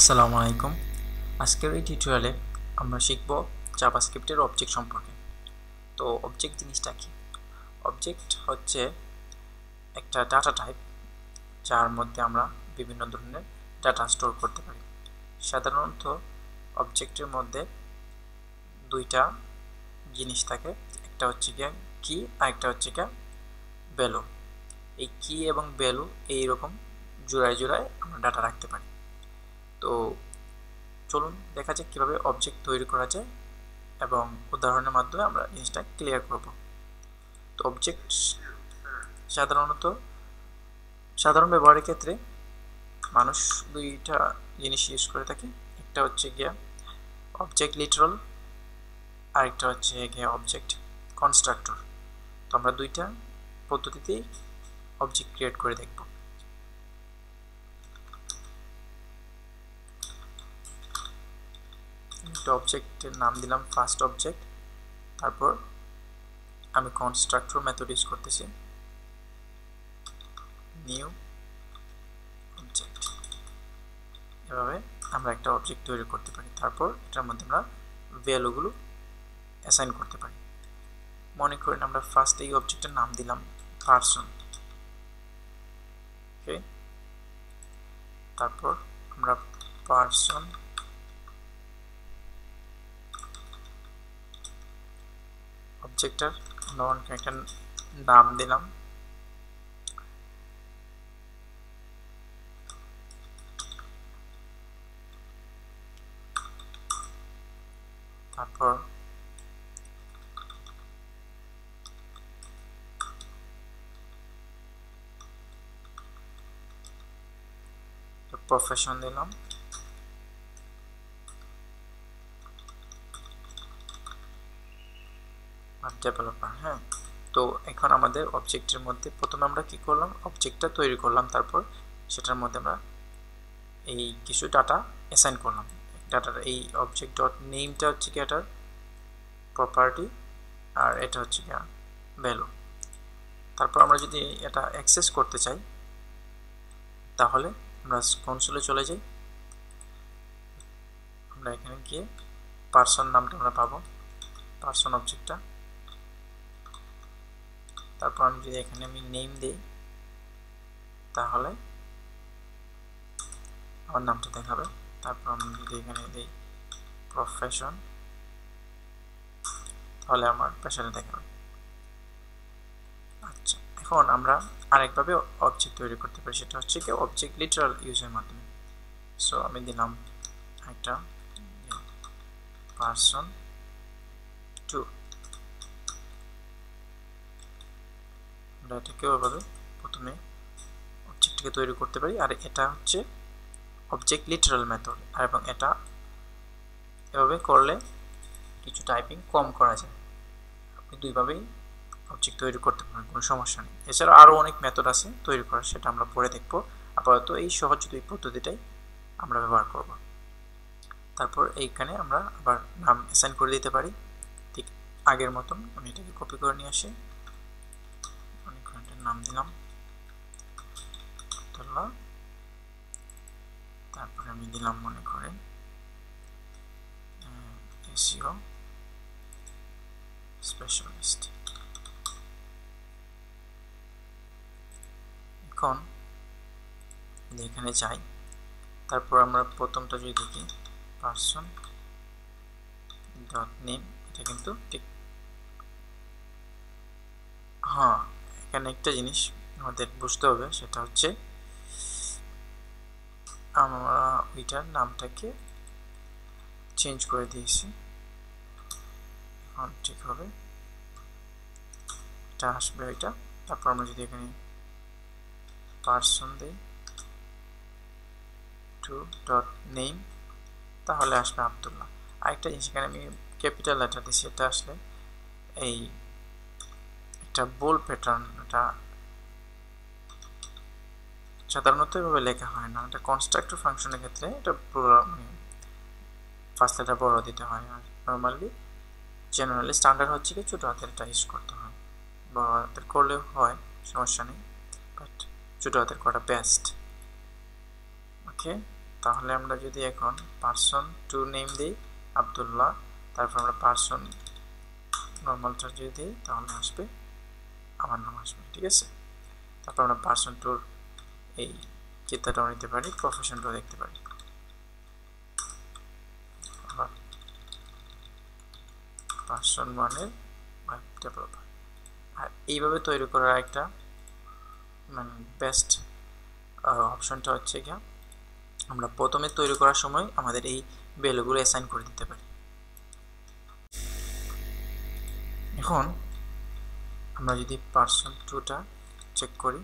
আসসালামু আলাইকুম। আজকের এই টিউটোরিয়ালে আমরা শিখব জাভাস্ক্রিপ্টের অবজেক্ট সম্পর্কে। তো অবজেক্ট জিনিসটা কি? অবজেক্ট হচ্ছে একটা ডাটা টাইপ যার মধ্যে আমরা বিভিন্ন ধরনের ডাটা স্টোর করতে পারি। সাধারণত অবজেক্টের মধ্যে দুইটা জিনিস থাকে, একটা হচ্ছে গিয়ে কি আর একটা হচ্ছে গিয়ে ভ্যালু। এই কি এবং ভ্যালু এইরকম জোড়ায় জোড়ায় আমরা ডাটা রাখতে পারি। তো চলুন দেখা যাক কীভাবে অবজেক্ট তৈরি করা যায় এবং উদাহরণের মাধ্যমে আমরা জিনিসটা ক্লিয়ার করব। তো অবজেক্ট সাধারণ ব্যবহারের ক্ষেত্রে মানুষ দুইটা জিনিস ইউজ করে থাকে। একটা হচ্ছে গিয়া অবজেক্ট লিটারাল, আরেকটা হচ্ছে গিয়া অবজেক্ট কনস্ট্রাক্টর। তো আমরা দুইটা পদ্ধতিতেই অবজেক্ট ক্রিয়েট করে দেখব। একটা অবজেক্টের নাম দিলাম ফার্স্ট অবজেক্ট, তারপর আমি কনস্ট্রাক্টর মেথড ইউজ করতেছি, নিউ অবজেক্ট। এভাবে আমরা একটা অবজেক্ট তৈরি করতে পারি। তারপর এটার মধ্যে আমরা ভ্যালুগুলো অ্যাসাইন করতে পারি। মনে করেন আমরা ফার্স্ট এই অবজেক্টের নাম দিলাম পারসন। ওকে, তারপর আমরা পারসন অবজেক্টটার একটা নাম দিলাম, তারপর প্রফেশন দিলাম, আর ডেভেলপার। হ্যাঁ, তো এখন আমাদের অবজেক্টের মধ্যে প্রথমে আমরা কি করলাম, অবজেক্টটা তৈরি করলাম, তারপর সেটার মধ্যে আমরা এই কিছু ডাটা অ্যাসাইন করলাম। ডাটার এই অবজেক্ট ডট নেমটা হচ্ছে কি এটার প্রপার্টি, আর এটা হচ্ছে কি ভ্যালু। তারপর আমরা যদি এটা অ্যাক্সেস করতে চাই তাহলে আমরা কনসোলে চলে যাই। আমরা এখানে গিয়ে পারসন নামটা আমরা পাবো, পারসন অবজেক্টটা। তারপর আমি যদি এখানে নেম দিই তাহলে আমার নামটা দেখাবে। তারপর আমি যদি এখানে দিই প্রফেশন তাহলে আমার পেশাটা দেখাবে। আচ্ছা, এখন আমরা আরেকভাবে অবজেক্ট তৈরি করতে পারি, সেটা হচ্ছে কি অবজেক্ট লিটারাল ইউজের মাধ্যমে। সো আমি দিলাম একটা পারসন 2। আমরা এটাকে ওইভাবে প্রথমে অবজেক্টকে তৈরি করতে পারি, আর এটা হচ্ছে অবজেক্ট লিটারাল মেথড, আর এবং এটা এভাবে করলে কিছু টাইপিং কম করা যায়। আপনি দুইভাবেই অবজেক্ট তৈরি করতে পারেন, কোনো সমস্যা নেই। এছাড়া আরও অনেক মেথড আছে তৈরি করার, সেটা আমরা পরে দেখব। আপাতত এই সহজ দুই পদ্ধতিটাই আমরা ব্যবহার করব। তারপর এইখানে আমরা আবার নাম অ্যাসাইন করে দিতে পারি ঠিক আগের মতন। আমি এটাকে কপি করে নিয়ে আসি, নাম দিলাম আব্দুল্লাহ, তারপরে আমি দিলাম মনে করেন এসইও স্পেশালিস্ট। এখন এখানে যাই, তারপর আমরা প্রথমটা যদি দেখি পারসন ডট নেম, এটা কিন্তু ঠিক। হ্যাঁ, এখানে একটা জিনিস আমাদের বুঝতে হবে, সেটা হচ্ছে আমরা ওইটার নামটাকে চেঞ্জ করে দিয়েছি। এখন ঠিক হবে, এটা আসবে ওইটা। তারপর আমরা যদি এখানে পারসন দিই টু ডট নেম তাহলে আসবে আব্দুল্লাহ। আরেকটা জিনিস, এখানে আমি ক্যাপিটাল লেটার দিচ্ছি, এটা আসলে এই একটা বোল্ড প্যাটার্ন, এটা সাধারণত এভাবে লেখা হয় না। এটা কনস্ট্রাক্টর ফাংশনের ক্ষেত্রে এটা পুরো ফার্স্ট লেটার বড় দিতে হয়, আর নর্মালি জেনারেলি স্ট্যান্ডার্ড হচ্ছে কি ছোটো হাতের এটা ইউজ করতে হয়। বড় হাতের করলেও হয়, সমস্যা নেই, বাট ছোটো হাতের করা বেস্ট। ওকে, তাহলে আমরা যদি এখন পারসন টু নেম দিই আব্দুল্লাহ, তারপর আমরা পারসন নর্মালটা যদি দিই তাহলে আসবে আমার নাম আসবে, ঠিক আছে। তারপর আমরা পারসন টুর এই চিত্রটাও নিতে পারি, প্রফেশনটাও দেখতে পারি। আবার পারসন ওয়ানের ওয়েব ডেভেলপার। আর এইভাবে তৈরি করার একটা মানে বেস্ট অপশনটা হচ্ছে গিয়া আমরা প্রথমে তৈরি করার সময় আমাদের এই ভ্যালুগুলো অ্যাসাইন করে দিতে পারি। এখন আমরা যদি পারসন টুটা চেক করি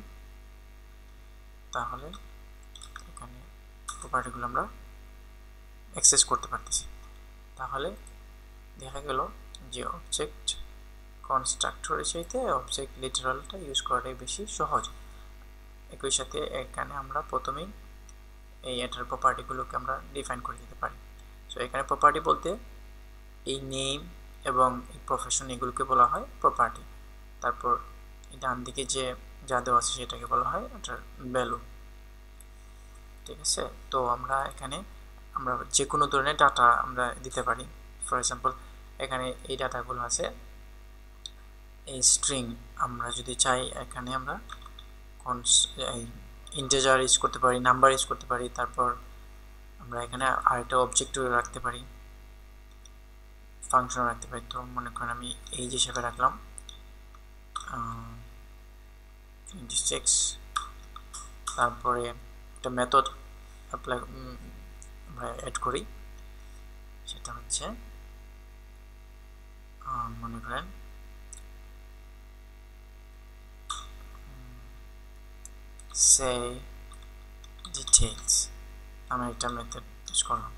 তাহলে এখানে প্রপার্টিগুলো আমরা অ্যাক্সেস করতে পারতেছি। তাহলে দেখা গেল যে অবজেক্ট কনস্ট্রাক্টরের চাইতে অবজেক্ট লিটারালটা ইউজ করাটাই বেশি সহজ। একই সাথে এখানে আমরা প্রথমেই এই এটার প্রপার্টিগুলোকে আমরা ডিফাইন করে দিতে পারি। সো এখানে প্রপার্টি বলতে এই নেম এবং এই প্রফেশন এগুলোকে বলা হয় প্রপার্টি। তারপর ডান দিকে যে যা দেওয়া আছে সেটাকে বলা হয় এটার ভ্যালু, ঠিক আছে। তো আমরা এখানে আমরা যে কোনো ধরনের ডাটা আমরা দিতে পারি। ফর এক্সাম্পল এখানে এই ডাটাগুলো আছে এই স্ট্রিং, আমরা যদি চাই এখানে আমরা ইন্টিজার ইউজ করতে পারি, নাম্বার ইউজ করতে পারি। তারপর আমরা এখানে আরেকটা অবজেক্ট রাখতে পারি, ফাংশন রাখতে পারি। তো মনে করেন আমি এই হিসেবে রাখলাম 26, তারপরে একটা মেথড অ্যাপ্লাই আমরা অ্যাড করি, সেটা হচ্ছে মনে করেন say details, আমি একটা মেথড ইউজ করলাম।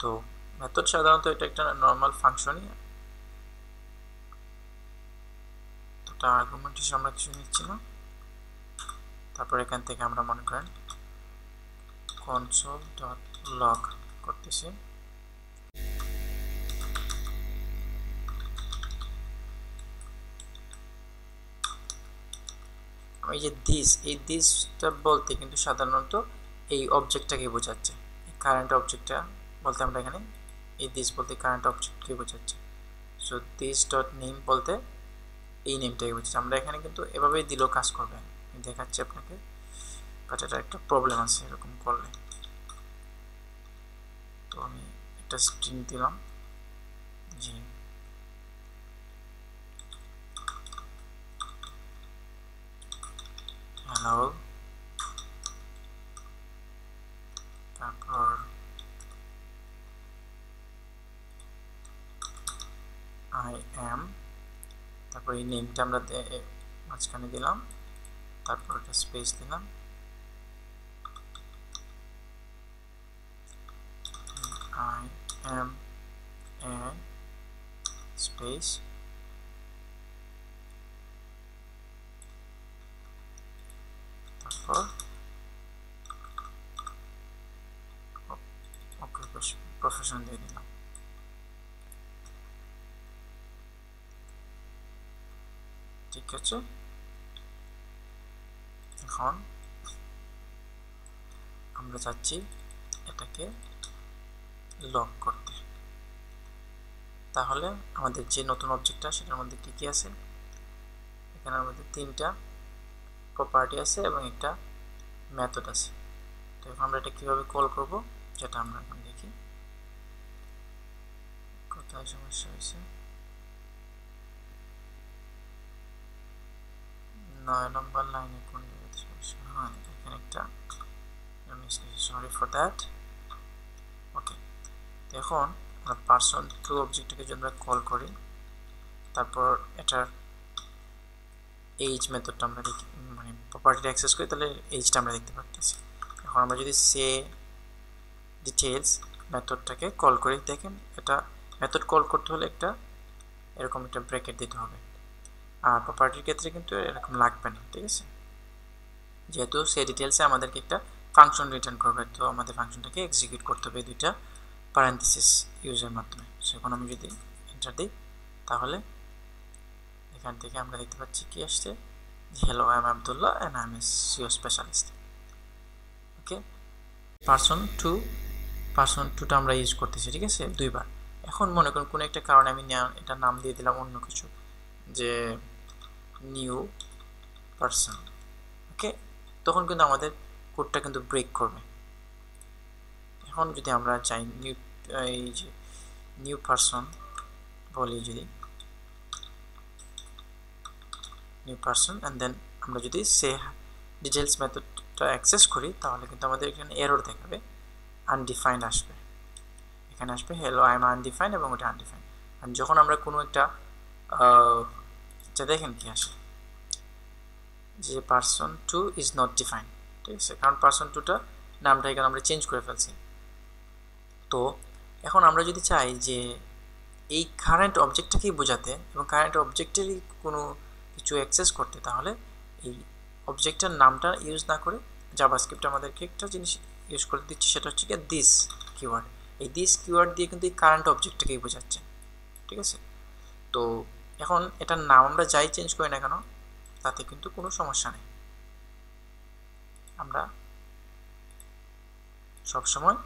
তো মেথড সাধারণত এটা একটা নর্মাল ফাংশনই, তো তার আর্গুমেন্ট হিসেবে আমরা কিছু নিচ্ছি না। তারপর এখান থেকে আমরা মনে করেন console.log করতেছি। এই যে এই দিসটা বলতে কিন্তু সাধারণত এই অবজেক্টটাকে বোঝাচ্ছে, কারেন্ট অবজেক্টটা বলতে আমরা এখানে এই দিস বলতে কারেন্ট অবজেক্টকে বোঝাচ্ছে। সো দিস ডট নেম বলতে এই নেমটাকে বোঝাচ্ছে। আমরা এখানে কিন্তু এভাবেই দিলেও কাজ করবে, আমি দেখাচ্ছি আপনাকে, বাট এটা একটা প্রবলেম আছে এরকম করলে। তো আমি একটা স্ট্রিং দিলাম যে হ্যালো, তারপর আই এম, তারপর এই নেমটা আমরা মাঝখানে দিলাম, তারপর একটা স্পেস দিলাম, আই এম এ স্পেস, তারপর ওকে প্রফেশন দিয়ে দিলাম। ঠিক আছে, এখন আমরা চাচ্ছি এটাকে লক করতে। তাহলে আমাদের যে নতুন অবজেক্টটা সেটার মধ্যে কি কি আছে, এখানের মধ্যে 3টা প্রপার্টি আছে এবং একটা মেথড আছে। তো এখন আমরা এটা কিভাবে কল করব যেটা আমরা এখন দেখি। কোথায় সমস্যা হয়েছে, 9 নম্বর লাইনে কোন জায়গায় সমস্যা, হ্যাঁ এখানে একটা, সরি ফর দ্যাট। ওকে, তো এখন আমরা পারসন টু অবজেক্টটাকে যদি আমরা কল করি, তারপর এটার এইজ মেথডটা আমরা দেখি, মানে প্রপার্টিটা অ্যাক্সেস করি, তাহলে এইজটা আমরা দেখতে পাচ্ছি। এখন আমরা যদি সে ডিটেলস মেথডটাকে কল করি, দেখেন এটা মেথড কল করতে হলে একটা এরকম একটা ব্র্যাকেট দিতে হবে, আর প্রপার্টির ক্ষেত্রে কিন্তু এরকম লাগবে না, ঠিক আছে। যেহেতু সে ডিটেলসে আমাদেরকে একটা ফাংশন রিটার্ন করবে, তো আমাদের ফাংশনটাকে এক্সিকিউট করতে হবে দুইটা প্যারেনথেসিস ইউজের মাধ্যমে। সো এখন আমি যদি এন্টার দিই তাহলে এখান থেকে আমরা দেখতে পাচ্ছি কি আসছে, hello, I am Abdullah and I am a SEO specialist. Okay, person টুটা আমরা ইউজ করতেছি, ঠিক আছে, দুইবার। এখন মনে করুন কোনো একটা কারণে আমি এটা নাম দিয়ে দিলাম অন্য কিছু, যে নিউ পারসন। ওকে, তখন কিন্তু আমাদের কোডটা কিন্তু ব্রেক করবে। এখন যদি আমরা চাই এই যে নিউ পারসন বলি, যদি নিউ পারসন অ্যান্ড দেন আমরা যদি সে ডিটেলস মেথডটা অ্যাক্সেস করি, তাহলে কিন্তু আমাদের এখানে এরর দেখাবে, আনডিফাইন্ড আসবে, এখানে আসবে হ্যালো আই এম আনডিফাইন্ড এবং ওটা আনডিফাইন্ড। আর যখন আমরা কোনো একটা দেখেন কি আসে, যে পারসন 2 ইজ নট ডিফাইন্ড, ঠিক আছে, কারণ পারসন 2টা নামটা এখানে আমরা চেঞ্জ করে ফেলছি। তো এখন আমরা যদি চাই যে এই কারেন্ট অবজেক্টটাকেই বোঝাতে এবং কারেন্ট অবজেক্টেরই কোনো কিছু অ্যাক্সেস করতে, তাহলে এই অবজেক্টের নামটা ইউজ না করে জাভাস্ক্রিপ্ট আমাদেরকে একটা জিনিস ইউজ করে দিচ্ছে, সেটা হচ্ছে কি দিস কিওয়ার্ড। এই দিস কিওয়ার্ড দিয়ে কিন্তু এই কারেন্ট অবজেক্টটাকেই বোঝাচ্ছে, ঠিক আছে। তো এখন এটার নাম আমরা যাই চেঞ্জ করি না কেন, তাতে কিন্তু কোনো সমস্যা নেই, আমরা সবসময়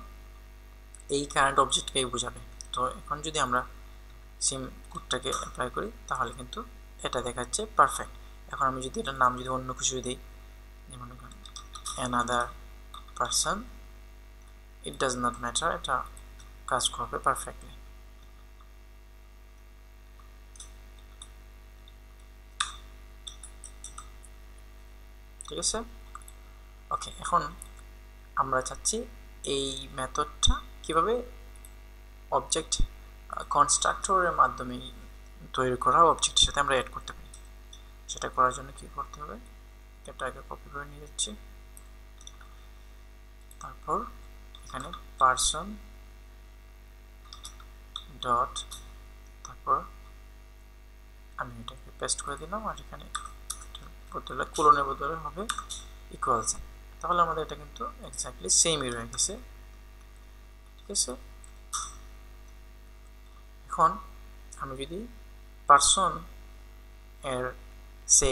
এই কারেন্ট অবজেক্টকেই বোঝাবে। তো এখন যদি আমরা সিম কোডটাকে অ্যাপ্লাই করি, তাহলে কিন্তু এটা দেখাচ্ছে পারফেক্ট। এখন আমি যদি এটার নাম যদি অন্য কিছু দিই, যেমন another person, it does not matter, এটা কাজ করবে পারফেক্টলি। ঠিক আছে, ওকে। এখন আমরা চাচ্ছি এই মেথডটা কিভাবে অবজেক্ট কনস্ট্রাক্টরের মাধ্যমে তৈরি করা অবজেক্টের সাথে আমরা অ্যাড করতে পারি। সেটা করার জন্য কি করতে হবে, এটা আগে কপি করে নিয়ে যাচ্ছি, তারপর এখানে পারসন ডট, তারপর আমি এটাকে পেস্ট করে দিলাম, আর এখানে বদলে কোলনের বদলে হবে ইকুয়াল সাইন, তাহলে আমাদের এটা কিন্তু এক্স্যাক্টলি সেমই রয়ে গেছে, ঠিক আছে। এখন আমি যদি পারসন এর সে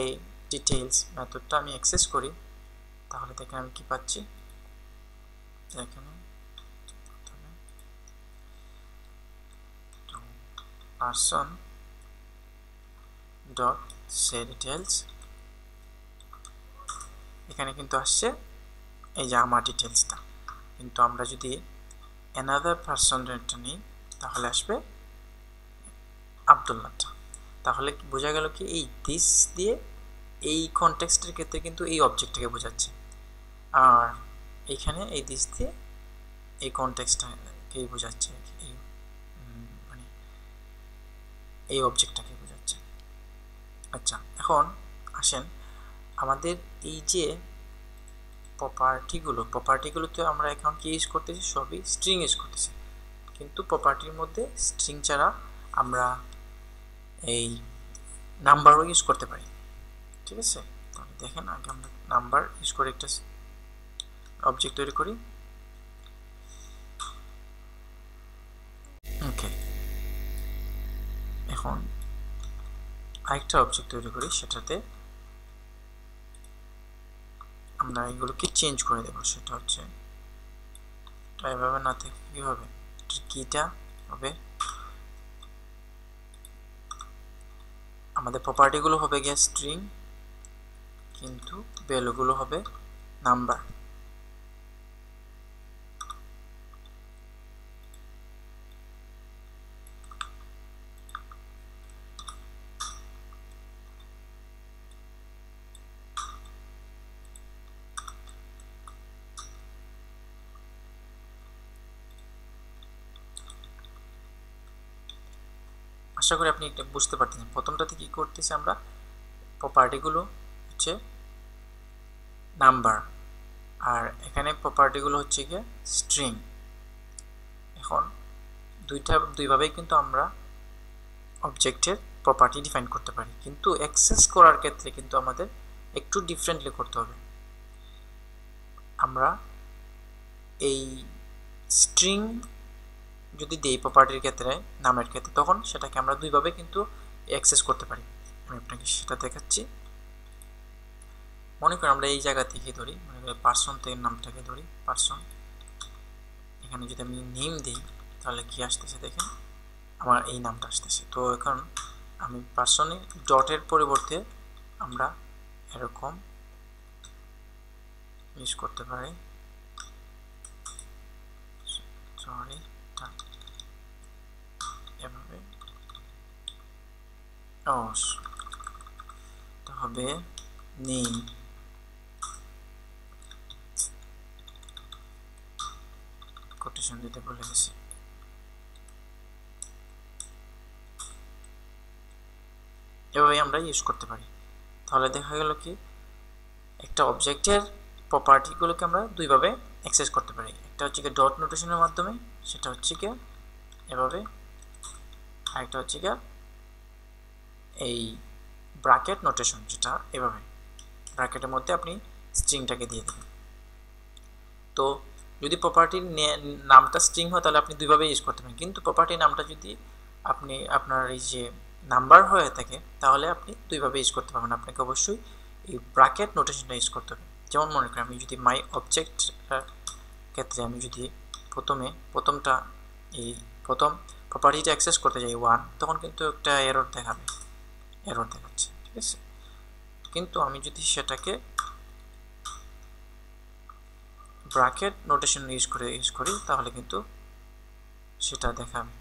ডিটেইলস মেথডটা আমি অ্যাক্সেস করি, তাহলে দেখেন আমি কি পাচ্ছি, এখানে পারসন ডট সে ডিটেইলস, এখানে কিন্তু আসছে এই যে আমার ডিটেইলসটা। কিন্তু আমরা যদি অ্যানাদার পারসনটা নিই, তাহলে আসবে আব্দুল্লাহটা। তাহলে বোঝা গেল কি এই দিস দিয়ে এই কনটেক্সটের ক্ষেত্রে কিন্তু এই অবজেক্টটাকে বোঝাচ্ছে, আর এইখানে এই দিস দিয়ে এই কনটেক্সটটাকেই বোঝাচ্ছে, এই মানে এই অবজেক্টটাকে বোঝাচ্ছে। আচ্ছা, এখন আসেন আমাদের এই যে প্রপার্টিগুলোতে আমরা এখন কি ইউজ করতেছি, সবই স্ট্রিং ইউজ করতেছি, কিন্তু প্রপার্টির মধ্যে স্ট্রিং ছাড়া আমরা এই নাম্বারও ইউজ করতে পারি, ঠিক আছে। তাহলে দেখেন আগে আমরা নাম্বার ইউজ করে একটা অবজেক্ট তৈরি করি। ওকে, এখন আরেকটা অবজেক্ট তৈরি করি, সেটাতে আমরা এগুলোকে চেঞ্জ করে দেবো। সেটা হচ্ছে এভাবে না থেকে কি হবে, কিটা হবে আমাদের প্রপার্টিগুলো হবে গিয়ে স্ট্রিং, কিন্তু ভ্যালুগুলো হবে নাম্বার। আশা করি আপনি এটা বুঝতে পারতেছেন। প্রথমটাতে কি করতেছি আমরা, প্রপার্টিগুলো হচ্ছে নাম্বার, আর এখানে প্রপার্টিগুলো হচ্ছে গিয়ে স্ট্রিং। এখন দুইভাবেই কিন্তু আমরা অবজেক্টের প্রপার্টি ডিফাইন করতে পারি, কিন্তু অ্যাক্সেস করার ক্ষেত্রে কিন্তু আমাদের একটু ডিফারেন্টলি করতে হবে। আমরা এই স্ট্রিং যদি দেই প্রপার্টির ক্ষেত্রে, নামের ক্ষেত্রে, তখন সেটাকে আমরা দুইভাবে কিন্তু অ্যাক্সেস করতে পারি। আমি আপনাকে সেটা দেখাচ্ছি। মনে করি আমরা এই জায়গা থেকে ধরি, মনে করি পার্সন থেকে নামটাকে ধরি, পার্সন। এখানে যদি আমি নেম দিই তাহলে কি আসতেছে দেখেন, আমার এই নামটা আসতেছে। তো এখন আমি পার্সনে ডটের পরিবর্তে আমরা এরকম ইউজ করতে পারি, সরি এভাবে হবে নেম কোটেশন দিতে বলে গেছি। এভাবে আমরা ইউজ করতে পারি। তাহলে দেখা গেল কি একটা অবজেক্টের প্রপার্টিগুলোকে আমরা দুইভাবে অ্যাক্সেস করতে পারি। একটা হচ্ছে কি ডট নোটেশনের মাধ্যমে, সেটা হচ্ছে কি এভাবে, আরেকটা হচ্ছে কি এই ব্র্যাকেট নোটেশন, যেটা এভাবে ব্র্যাকেটের মধ্যে আপনি স্ট্রিংটাকে দিয়ে দেবেন। তো যদি প্রপার্টির নামটা স্ট্রিং হয় তাহলে আপনি দুইভাবে ইউজ করতে পারেন, কিন্তু প্রপার্টির নামটা যদি আপনি আপনার এই যে নাম্বার হয়ে থাকে তাহলে আপনি দুইভাবে ইউজ করতে পারবেন। আপনাকে অবশ্যই এই ব্র্যাকেট নোটেশনটা ইউজ করতে হবে। যেমন মনে করেন আমি যদি মাই অবজেক্ট ক্ষেত্রে আমি যদি প্রথমটা এই প্রথম প্রপার্টিটা অ্যাক্সেস করতে যাই 1, তখন কিন্তু একটা এরর দেখাচ্ছে, ঠিক আছে। কিন্তু আমি যদি সেটাকে ব্র্যাকেট নোটেশন ইউজ করি তাহলে কিন্তু সেটা দেখাবে।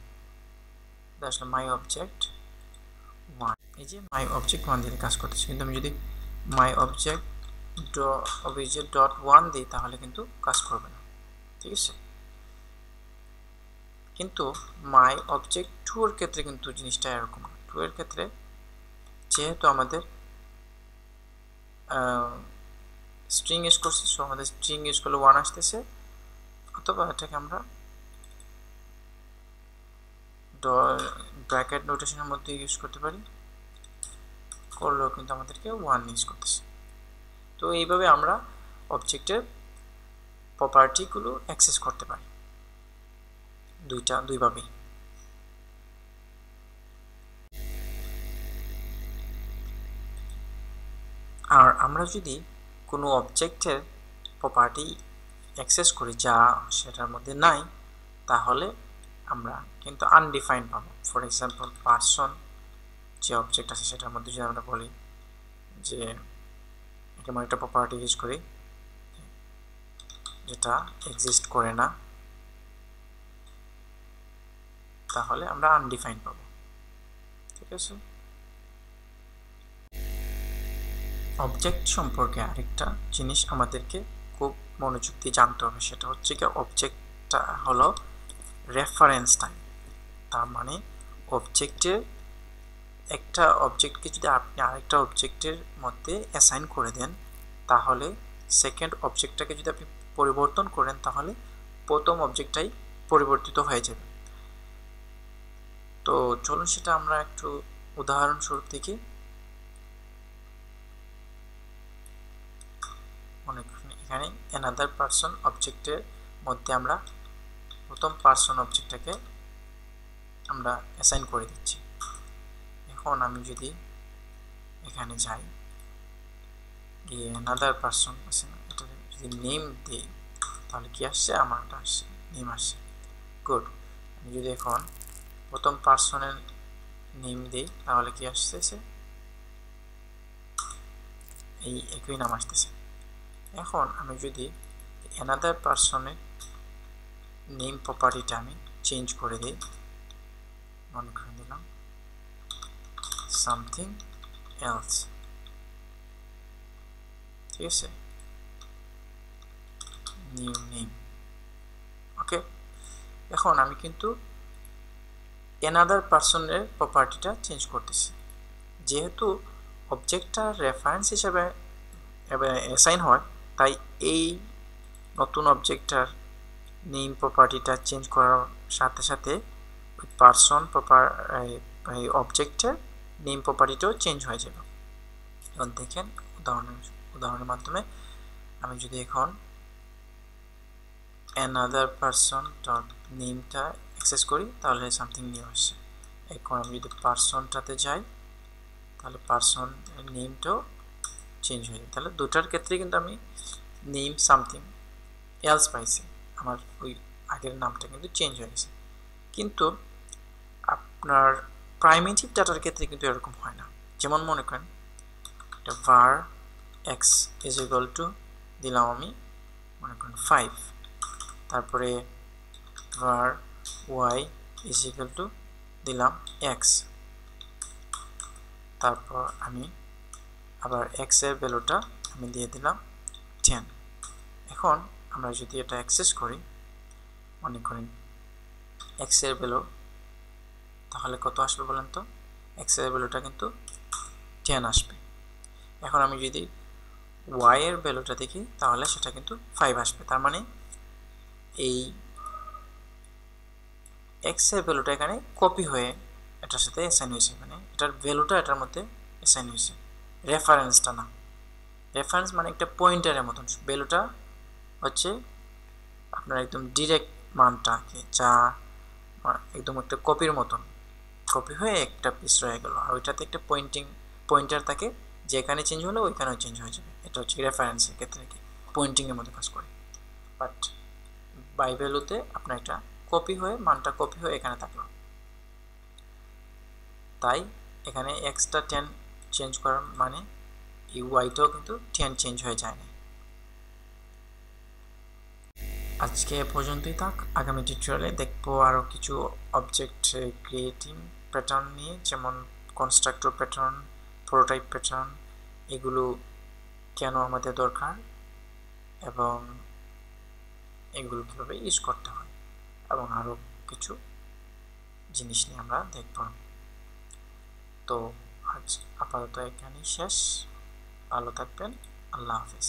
আসলে মাই অবজেক্ট 1, এই যে মাই অবজেক্ট 1 দিয়ে কাজ করতেছে। কিন্তু আমি যদি মাই অবজেক্ট ডট 1 দিই তাহলে কিন্তু কাজ করবে না, ঠিক আছে। কিন্তু মাই অবজেক্ট 2 এর ক্ষেত্রে কিন্তু জিনিসটা এরকম। 2 এর ক্ষেত্রে যেহেতু আমাদের স্ট্রিং ইউজ করছি, সো আমাদের স্ট্রিং ইউজ করলে 1 আসতেছে, অথবা এটাকে আমরা ব্র্যাকেট নোটেশনের মধ্যে ইউজ করতে পারি, করলেও কিন্তু আমাদেরকে 1 ইউজ করতেছে। তো এইভাবে আমরা অবজেক্টের প্রপার্টিগুলো অ্যাক্সেস করতে পারি দুইভাবেই। আর আমরা যদি কোনো অবজেক্টের প্রপার্টি অ্যাক্সেস করি যা সেটার মধ্যে নাই, তাহলে আমরা কিন্তু আনডিফাইন্ড পাবো। ফর এক্সাম্পল পার্সন যে অবজেক্ট আছে সেটার মধ্যে যদি আমরা বলি যে এমন একটা প্রপার্টি ইউজ করি যেটা এক্সিস্ট করে না, তাহলে আমরা আনডিফাইন্ড পাবো, ঠিক আছে। অবজেক্ট সম্পর্কে আরেকটা জিনিস আমাদেরকে খুব মনোযোগ দিয়ে জানতে হবে, সেটা হচ্ছে কি অবজেক্টটা হলো রেফারেন্স টাইপ। তার মানে অবজেক্টের একটা অবজেক্টকে যদি আপনি আরেকটা অবজেক্টের মধ্যে অ্যাসাইন করে দেন, তাহলে সেকেন্ড অবজেক্টটাকে যদি আপনি পরিবর্তন করেন তাহলে প্রথম অবজেক্টটাই পরিবর্তিত হয়ে যাবে। তো চলুন সেটা আমরা একটু উদাহরণস্বরূপ দেখি। মনে করেন এখানে অ্যানাদার পারসন অবজেক্টের মধ্যে আমরা প্রথম পারসন অবজেক্টটাকে আমরা অ্যাসাইন করে দিচ্ছি। এখন আমি যদি এখানে যাই গিয়ে অ্যানাদার পারসন আছে, এটা যদি নেম দিই তাহলে কি আসছে, আমারটা আসছে, নেম আসছে, গুড। আমি যদি এখন প্রথম পারসনের নেম দিই তাহলে কি আসতেছে, এই একই নাম আসতেছে। এখন আমি যদি অ্যানাদার পারসনের নেম প্রপার্টিটা আমি চেঞ্জ করে দিই, মনে করে দিলাম সামথিং এলস, ঠিক আছে, নিউ নেম, ওকে। এখন আমি কিন্তু অ্যানাদার পারসনের প্রপার্টিটা চেঞ্জ করতেছি, যেহেতু অবজেক্টটা রেফারেন্স হিসেবে অ্যাসাইন হয়, তাই এই নতুন অবজেক্টটার নেম প্রপার্টিটা চেঞ্জ করার সাথে সাথে পারসন অবজেক্টের নেম প্রপার্টিটাও চেঞ্জ হয়ে যাবে। এখন দেখেন উদাহরণের মাধ্যমে আমি যদি এখন অ্যানাদার পারসন ডট নেমটা অ্যাক্সেস করি তাহলে সামথিং নিউ আসছে। এখন আমি যদি পারসনটাতে যাই তাহলে পারসন নেমটাও চেঞ্জ হয়ে যাবে। তাহলে দুটার ক্ষেত্রে কিন্তু আমি নেম সামথিং এলস পাইছি, আমার ওই আগের নামটা কিন্তু চেঞ্জ হয়ে গেছে। কিন্তু আপনার প্রাইমেটিভ ডাটার ক্ষেত্রে কিন্তু এরকম হয় না। যেমন মনে করেন একটা var x is equal to দিলাম আমি মনে করেন 5, তারপরে var y is equal to দিলাম x, তারপর আমি আবার x এর ভ্যালুটা আমি দিয়ে দিলাম 10। এখন আমরা যদি এটা অ্যাক্সেস করি, মনে করেন x এর ভ্যালু তাহলে কত আসবে বলেন তো? x এর ভ্যালুটা কিন্তু 10 আসবে। এখন আমি যদি y এর ভ্যালুটা দেখি তাহলে সেটা কিন্তু 5 আসবে। তার মানে এই x এর ভ্যালুটা এখানে কপি হয়ে এটার সাথে অ্যাসাইন হয়েছে, মানে এটার ভ্যালুটা এটার মধ্যে অ্যাসাইন হয়েছে, রেফারেন্সটা না। রেফারেন্স মানে একটা পয়েন্টারের মতন, ভ্যালুটা হচ্ছে আপনার একদম ডিরেক্ট মানটা যা একদম একটা কপির মতন, কপি হয়ে একটা পিস রয়ে গেল, আর ওইটাতে একটা পয়েন্টার থাকে, যেখানে চেঞ্জ হলে ওইখানেও চেঞ্জ হয়ে যাবে। এটা হচ্ছে রেফারেন্সের ক্ষেত্রে কি পয়েন্টিংয়ের মধ্যে কাজ করে। বাট বাই ভ্যালুতে আপনার একটা কপি হয়ে মানটা কপি হয়ে এখানে থাকলো, তাই এখানে এক্সট্রা 10 চেঞ্জ করার মানে এই ওয়াইটাও কিন্তু 10 চেঞ্জ হয়ে যায় না। আজকে এ পর্যন্তই থাক। আগামী টিউটোরিয়ালে দেখবো আরও কিছু অবজেক্ট ক্রিয়েটিং প্যাটার্ন নিয়ে, যেমন কনস্ট্রাক্টর প্যাটার্ন, প্রোটোটাইপ প্যাটার্ন, এগুলো কেন আমাদের দরকার এবং এগুলো কীভাবে ইউজ করতে হয়, এবং আরও কিছু জিনিস নিয়ে আমরা দেখব। তো আজ আপাতত এখানেই শেষ। ভালো থাকবেন। আল্লাহ হাফিজ।